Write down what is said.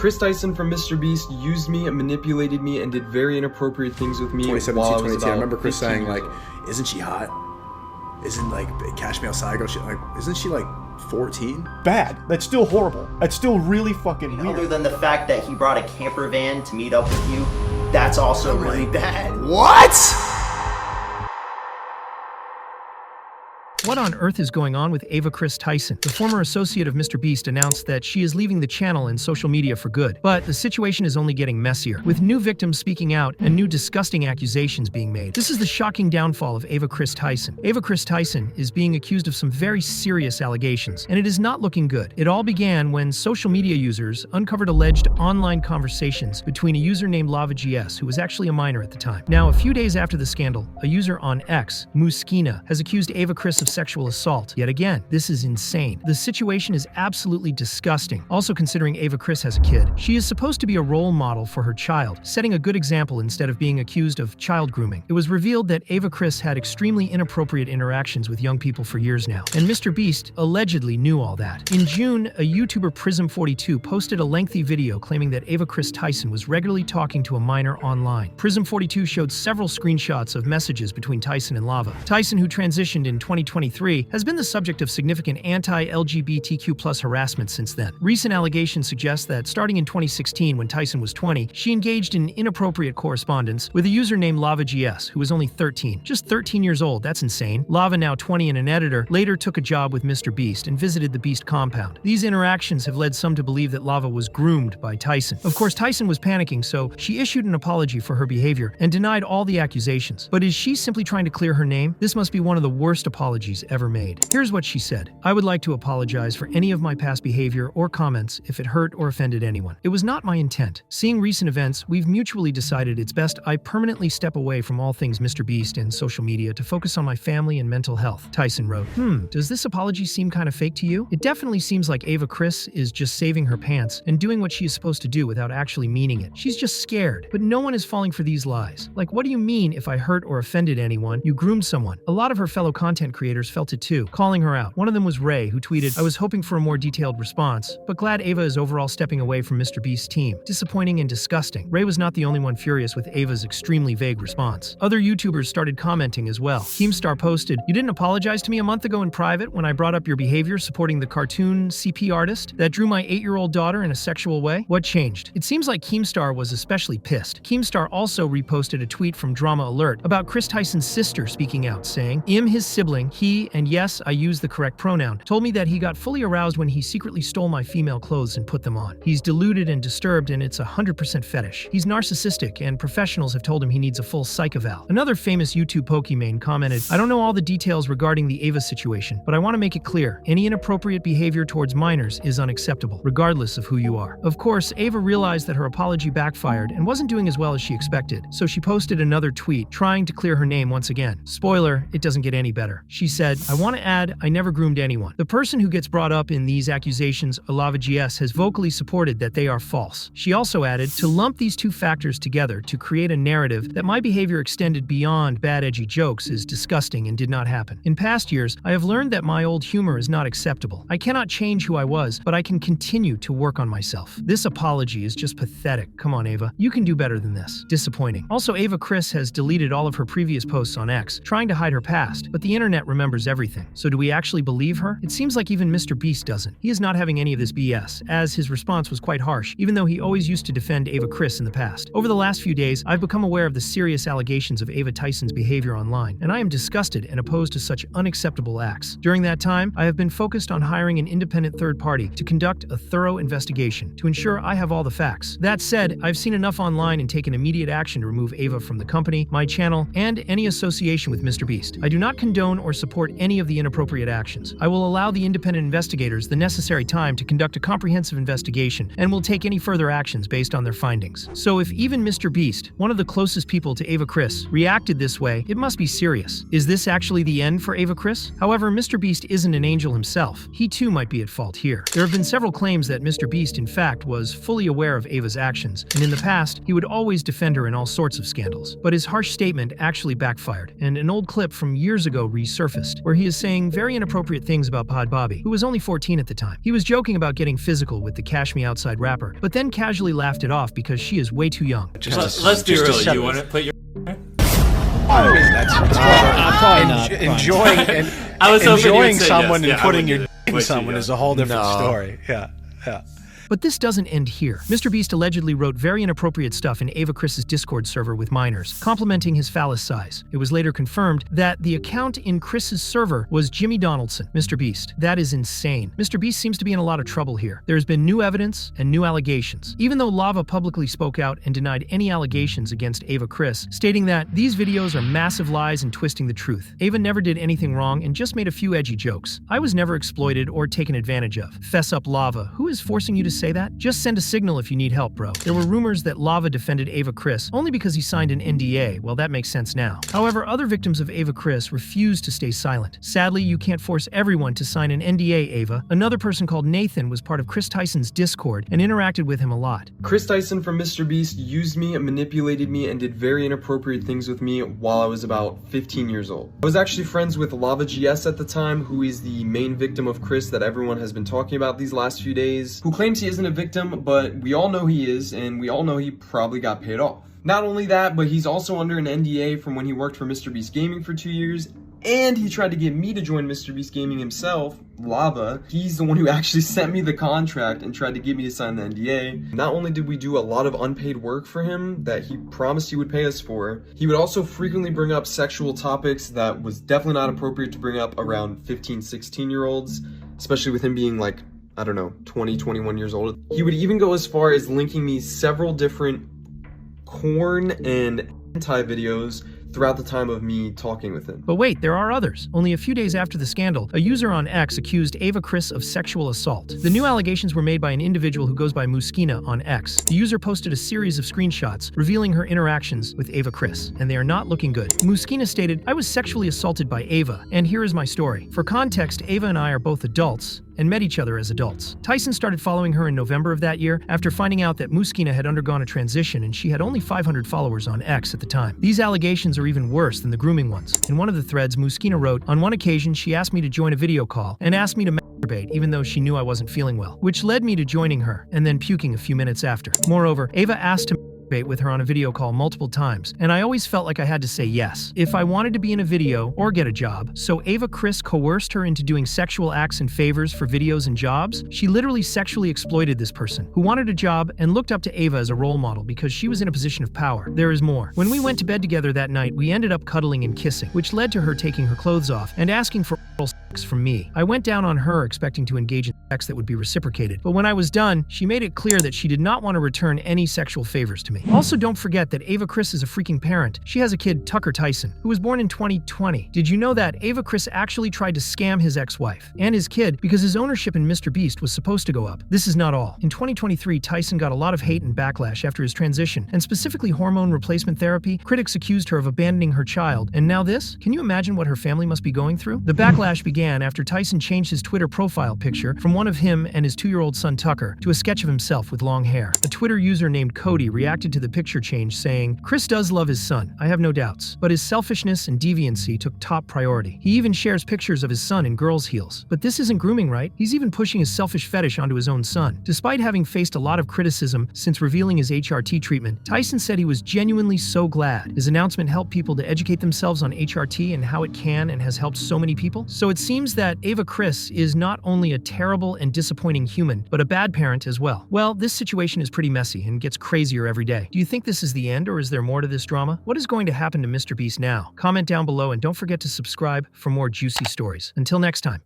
Kris Tyson from MrBeast used me and manipulated me and did very inappropriate things with me. 2017, 2018. I remember Kris saying, like, isn't she hot? Isn't, like, Cash Me Outside girl, isn't she, like, 14? Bad. That's still horrible. That's still really fucking weird. Other than the fact that he brought a camper van to meet up with you, that's also really bad. What? What on earth is going on with Ava Kris Tyson? The former associate of MrBeast announced that she is leaving the channel and social media for good. But the situation is only getting messier, with new victims speaking out and new disgusting accusations being made. This is the shocking downfall of Ava Kris Tyson. Ava Kris Tyson is being accused of some very serious allegations, and it is not looking good. It all began when social media users uncovered alleged online conversations between a user named LavaGS, who was actually a minor at the time. Now, a few days after the scandal, a user on X, Muskina, has accused Ava Kris of sexual assault. Yet again, this is insane. The situation is absolutely disgusting. Also, considering Ava Kris has a kid, she is supposed to be a role model for her child, setting a good example instead of being accused of child grooming. It was revealed that Ava Kris had extremely inappropriate interactions with young people for years now, and MrBeast allegedly knew all that. In June, a YouTuber Prism42 posted a lengthy video claiming that Ava Kris Tyson was regularly talking to a minor online. Prism42 showed several screenshots of messages between Tyson and Lava. Tyson, who transitioned in 2023, has been the subject of significant anti-LGBTQ+ harassment since then. Recent allegations suggest that starting in 2016, when Tyson was 20, she engaged in inappropriate correspondence with a user named LavaGS, who was only 13. Just 13 years old, that's insane. Lava, now 20 and an editor, later took a job with MrBeast and visited the Beast compound. These interactions have led some to believe that Lava was groomed by Tyson. Of course, Tyson was panicking, so she issued an apology for her behavior and denied all the accusations. But is she simply trying to clear her name? This must be one of the worst apologies ever made. Here's what she said. "I would like to apologize for any of my past behavior or comments if it hurt or offended anyone. It was not my intent. Seeing recent events, we've mutually decided it's best I permanently step away from all things MrBeast and social media to focus on my family and mental health," Tyson wrote. Does this apology seem kind of fake to you? It definitely seems like Ava Kris is just saving her pants and doing what she is supposed to do without actually meaning it. She's just scared. But no one is falling for these lies. Like, what do you mean if I hurt or offended anyone? You groomed someone. A lot of her fellow content creators felt it too, calling her out. One of them was Ray, who tweeted, "I was hoping for a more detailed response, but glad Ava is overall stepping away from MrBeast's team. Disappointing and disgusting." Ray was not the only one furious with Ava's extremely vague response. Other YouTubers started commenting as well. Keemstar posted, "You didn't apologize to me a month ago in private when I brought up your behavior supporting the cartoon CP artist that drew my 8-year-old daughter in a sexual way? What changed?" It seems like Keemstar was especially pissed. Keemstar also reposted a tweet from Drama Alert about Kris Tyson's sister speaking out, saying, his sibling, he, and yes, I use the correct pronoun, told me that he got fully aroused when he secretly stole my female clothes and put them on. He's deluded and disturbed, and it's 100% fetish. He's narcissistic, and professionals have told him he needs a full psych eval." Another famous YouTube Pokimane commented, "I don't know all the details regarding the Ava situation, but I want to make it clear, any inappropriate behavior towards minors is unacceptable, regardless of who you are." Of course, Ava realized that her apology backfired and wasn't doing as well as she expected, so she posted another tweet, trying to clear her name once again. Spoiler, it doesn't get any better. She said, "I want to add, I never groomed anyone. The person who gets brought up in these accusations, LavaGS, has vocally supported that they are false." She also added, "To lump these two factors together to create a narrative that my behavior extended beyond bad edgy jokes is disgusting and did not happen. In past years, I have learned that my old humor is not acceptable. I cannot change who I was, but I can continue to work on myself. This apology is just pathetic. Come on, Ava. You can do better than this. Disappointing." Also, Ava Kris has deleted all of her previous posts on X, trying to hide her past, but the internet remembers everything. So do we actually believe her? It seems like even MrBeast doesn't. He is not having any of this BS, as his response was quite harsh, even though he always used to defend Ava Kris in the past. Over the last few days, I've become aware of the serious allegations of Ava Tyson's behavior online, and I am disgusted and opposed to such unacceptable acts. During that time, I have been focused on hiring an independent third party to conduct a thorough investigation to ensure I have all the facts. That said, I've seen enough online and taken immediate action to remove Ava from the company, my channel, and any association with MrBeast. I do not condone or support any of the inappropriate actions. I will allow the independent investigators the necessary time to conduct a comprehensive investigation and will take any further actions based on their findings. So if even MrBeast, one of the closest people to Ava Kris, reacted this way, it must be serious. Is this actually the end for Ava Kris? However, MrBeast isn't an angel himself. He too might be at fault here. There have been several claims that MrBeast in fact was fully aware of Ava's actions, and in the past, he would always defend her in all sorts of scandals. But his harsh statement actually backfired, and an old clip from years ago resurfaced therapist, where he is saying very inappropriate things about Pod Bobby, who was only 14 at the time. He was joking about getting physical with the Cash Me Outside rapper, but then casually laughed it off because she is way too young. Let's be real. You want to put your... I mean, that's probably not. Enjoying someone and putting your in someone is a whole different story. Yeah. But this doesn't end here. MrBeast allegedly wrote very inappropriate stuff in Ava Kris's Discord server with minors, complimenting his phallus size. It was later confirmed that the account in Kris's server was Jimmy Donaldson, MrBeast. That is insane. MrBeast seems to be in a lot of trouble here. There has been new evidence and new allegations. Even though Lava publicly spoke out and denied any allegations against Ava Kris, stating that these videos are massive lies and twisting the truth. Ava never did anything wrong and just made a few edgy jokes. I was never exploited or taken advantage of. Fess up, Lava. Who is forcing you to say that? Just send a signal if you need help, bro. There were rumors that Lava defended Ava Kris only because he signed an NDA. Well, that makes sense now. However, other victims of Ava Kris refused to stay silent. Sadly, you can't force everyone to sign an NDA, Ava. Another person called Nathan was part of Kris Tyson's Discord and interacted with him a lot. Kris Tyson from MrBeast used me, manipulated me, and did very inappropriate things with me while I was about 15 years old. I was actually friends with Lava GS at the time, who is the main victim of Kris that everyone has been talking about these last few days, who claims he isn't a victim, but we all know he is, and we all know he probably got paid off. Not only that, but he's also under an NDA from when he worked for MrBeast Gaming for 2 years, and he tried to get me to join MrBeast Gaming himself, Lava. He's the one who actually sent me the contract and tried to get me to sign the NDA. Not only did we do a lot of unpaid work for him that he promised he would pay us for, he would also frequently bring up sexual topics that was definitely not appropriate to bring up around 15, 16-year-olds, especially with him being like, I don't know, 20, 21 years old. He would even go as far as linking me several different corn and hentai videos throughout the time of me talking with him. But wait, there are others. Only a few days after the scandal, a user on X accused Ava Kris of sexual assault. The new allegations were made by an individual who goes by Muskina on X. The user posted a series of screenshots revealing her interactions with Ava Kris, and they are not looking good. Muskina stated, "I was sexually assaulted by Ava, and here is my story. For context, Ava and I are both adults and met each other as adults. Tyson started following her in November of that year after finding out that Muskina had undergone a transition and she had only 500 followers on X at the time. These allegations are even worse than the grooming ones. In one of the threads, Muskina wrote, "On one occasion, she asked me to join a video call and asked me to masturbate even though she knew I wasn't feeling well, which led me to joining her and then puking a few minutes after. Moreover, Ava asked to with her on a video call multiple times, and I always felt like I had to say yes if I wanted to be in a video or get a job. So Ava Kris coerced her into doing sexual acts and favors for videos and jobs. She literally sexually exploited this person who wanted a job and looked up to Ava as a role model because she was in a position of power. There is more. When we went to bed together that night, we ended up cuddling and kissing, which led to her taking her clothes off and asking for oral sex from me. I went down on her expecting to engage in sex that would be reciprocated, but when I was done, she made it clear that she did not want to return any sexual favors to me. Also, don't forget that Ava Kris is a freaking parent. She has a kid, Tucker Tyson, who was born in 2020. Did you know that Ava Kris actually tried to scam his ex-wife and his kid because his ownership in MrBeast was supposed to go up? This is not all. In 2023, Tyson got a lot of hate and backlash after his transition, and specifically hormone replacement therapy. Critics accused her of abandoning her child, and now this? Can you imagine what her family must be going through? The backlash began after Tyson changed his Twitter profile picture from one of him and his 2-year-old son Tucker to a sketch of himself with long hair. A Twitter user named Cody reacted to the picture change, saying, "Kris does love his son, I have no doubts, but his selfishness and deviancy took top priority. He even shares pictures of his son in girls' heels. But this isn't grooming, right? He's even pushing his selfish fetish onto his own son." Despite having faced a lot of criticism since revealing his HRT treatment, Tyson said he was genuinely so glad. His announcement helped people to educate themselves on HRT and how it can and has helped so many people. So it seems that Ava Kris is not only a terrible and disappointing human, but a bad parent as well. Well, this situation is pretty messy and gets crazier every day. Do you think this is the end, or is there more to this drama? What is going to happen to MrBeast now? Comment down below and don't forget to subscribe for more juicy stories. Until next time.